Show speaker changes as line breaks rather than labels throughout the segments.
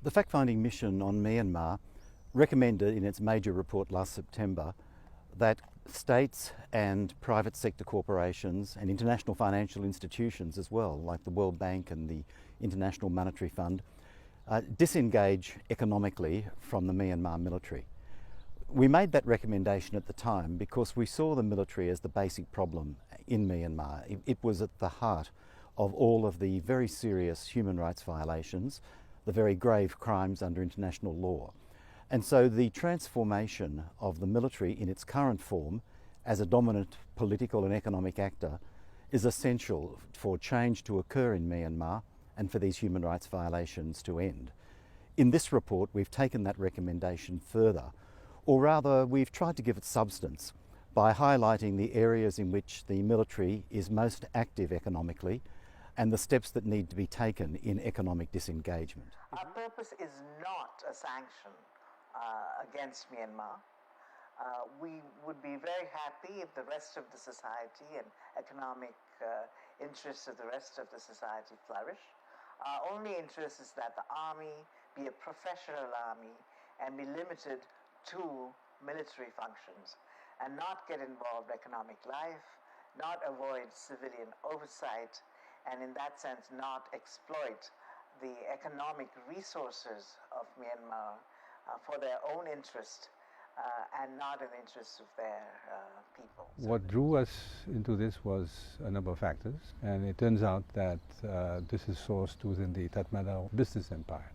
The fact-finding mission on Myanmar recommended in its major report last September that states and private sector corporations and international financial institutions as well, like the World Bank and the International Monetary Fund, disengage economically from the Myanmar military. We made that recommendation at the time because we saw the military as the basic problem in Myanmar. It was at the heart of all of the very serious human rights violations, the very grave crimes under international law. And so the transformation of the military in its current form as a dominant political and economic actor is essential for change to occur in Myanmar and for these human rights violations to end. In this report, we've taken that recommendation further, or rather we've tried to give it substance by highlighting the areas in which the military is most active economically and the steps that need to be taken in economic disengagement.
Our purpose is not a sanction against Myanmar. We would be very happy if the rest of the society and economic interests of the rest of the society flourish. Our only interest is that the army be a professional army and be limited to military functions and not get involved in economic life, not avoid civilian oversight, and in that sense not exploit the economic resources of Myanmar for their own interest and not in the interest of their people.
What drew us into this was a number of factors, and it turns out that this is sourced within the Tatmadaw business empire,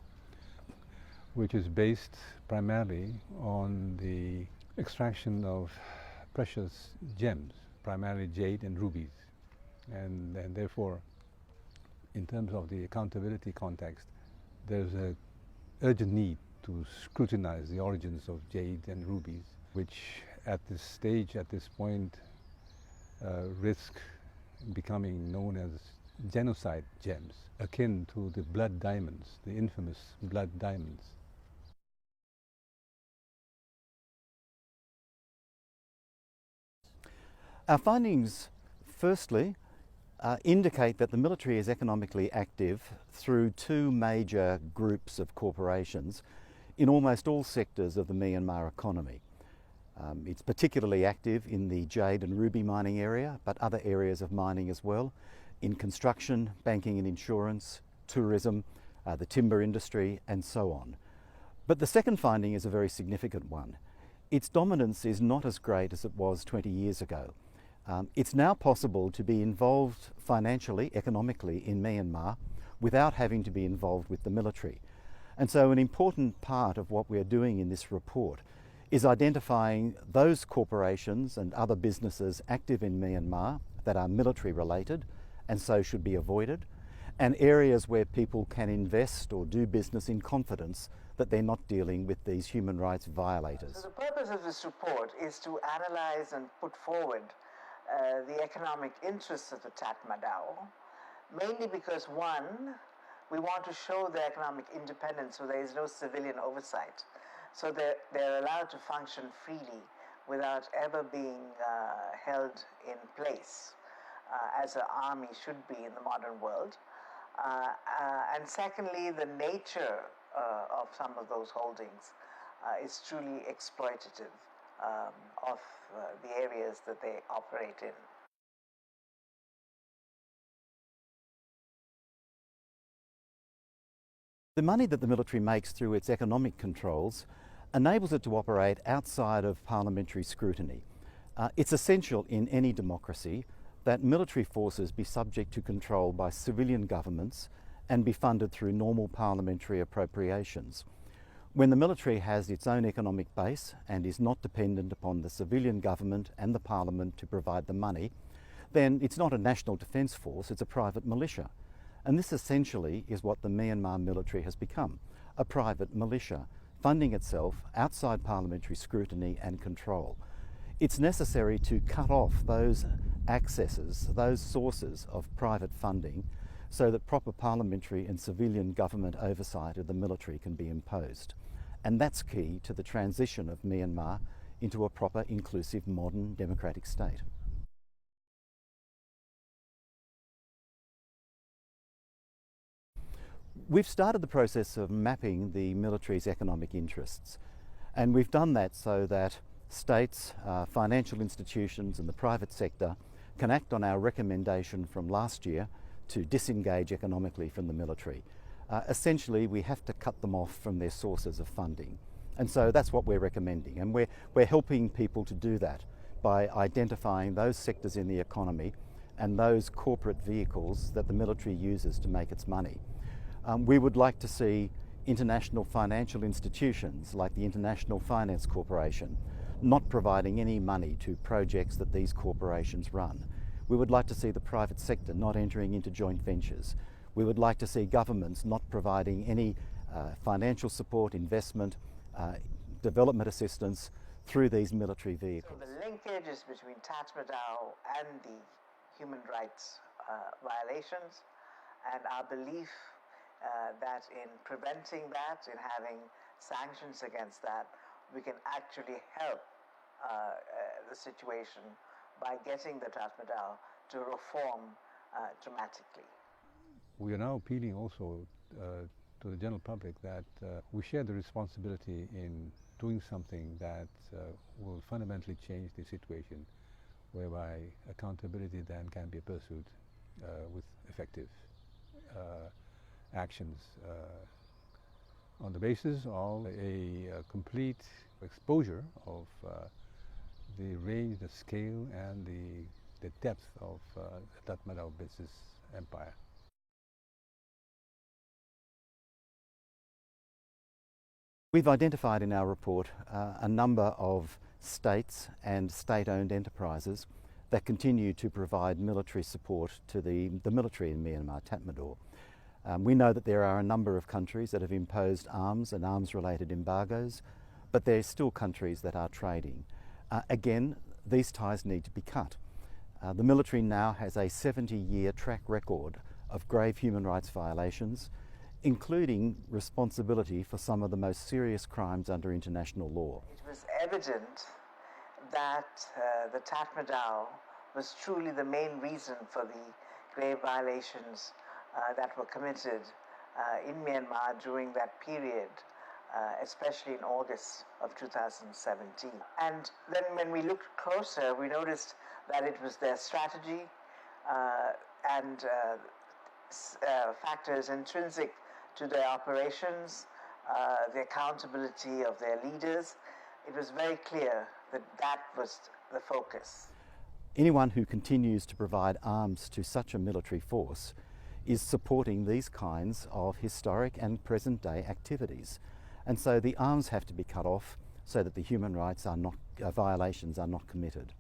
which is based primarily on the extraction of precious gems, primarily jade and rubies, and therefore in terms of the accountability context, there's an urgent need to scrutinize the origins of jade and rubies, which at this stage, at this point, risk becoming known as genocide gems, akin to the blood diamonds, the infamous blood diamonds.
Our findings, firstly, indicate that the military is economically active through two major groups of corporations in almost all sectors of the Myanmar economy. It's particularly active in the jade and ruby mining area, but other areas of mining as well, in construction, banking and insurance, tourism, the timber industry, and so on. But the second finding is a very significant one. Its dominance is not as great as it was 20 years ago. It's now possible to be involved financially, economically in Myanmar without having to be involved with the military. And so an important part of what we're doing in this report is identifying those corporations and other businesses active in Myanmar that are military related and so should be avoided, and areas where people can invest or do business in confidence that they're not dealing with these human rights violators.
So the purpose of this report is to analyze and put forward the economic interests of the Tatmadaw, mainly because one, we want to show their economic independence so there is no civilian oversight. So they're allowed to function freely without ever being held in place as an army should be in the modern world. And secondly, the nature of some of those holdings is truly exploitative of the areas that they operate in.
The money that the military makes through its economic controls enables it to operate outside of parliamentary scrutiny. It's essential in any democracy that military forces be subject to control by civilian governments and be funded through normal parliamentary appropriations. When the military has its own economic base and is not dependent upon the civilian government and the parliament to provide the money, then it's not a national defence force, it's a private militia. And this essentially is what the Myanmar military has become, a private militia, funding itself outside parliamentary scrutiny and control. It's necessary to cut off those accesses, those sources of private funding, so that proper parliamentary and civilian government oversight of the military can be imposed. And that's key to the transition of Myanmar into a proper, inclusive, modern, democratic state. We've started the process of mapping the military's economic interests, and we've done that so that states, financial institutions and the private sector can act on our recommendation from last year to disengage economically from the military. Essentially, we have to cut them off from their sources of funding. And so that's what we're recommending, and we're helping people to do that by identifying those sectors in the economy and those corporate vehicles that the military uses to make its money. We would like to see international financial institutions like the International Finance Corporation not providing any money to projects that these corporations run. We would like to see the private sector not entering into joint ventures. We would like to see governments not providing any financial support, investment, development assistance through these military vehicles.
So the linkages between Tatmadaw and the human rights violations, and our belief that in preventing that, in having sanctions against that, we can actually help the situation by getting the Tatmadaw to reform dramatically.
We are now appealing also to the general public that we share the responsibility in doing something that will fundamentally change the situation, whereby accountability then can be pursued with effective actions on the basis of a complete exposure of the range, the scale, and the depth of the Tatmadaw business empire.
We've identified in our report a number of states and state-owned enterprises that continue to provide military support to the military in Myanmar, Tatmadaw. We know that there are a number of countries that have imposed arms and arms-related embargoes, but there are still countries that are trading. Again, these ties need to be cut. The military now has a 70-year track record of grave human rights violations, including responsibility for some of the most serious crimes under international law.
It was evident that the Tatmadaw was truly the main reason for the grave violations that were committed in Myanmar during that period, especially in August of 2017. And then when we looked closer, we noticed that it was their strategy and factors intrinsic to their operations, the accountability of their leaders. It was very clear that that was the focus.
Anyone who continues to provide arms to such a military force is supporting these kinds of historic and present-day activities. And so the arms have to be cut off so that the human rights violations are not committed.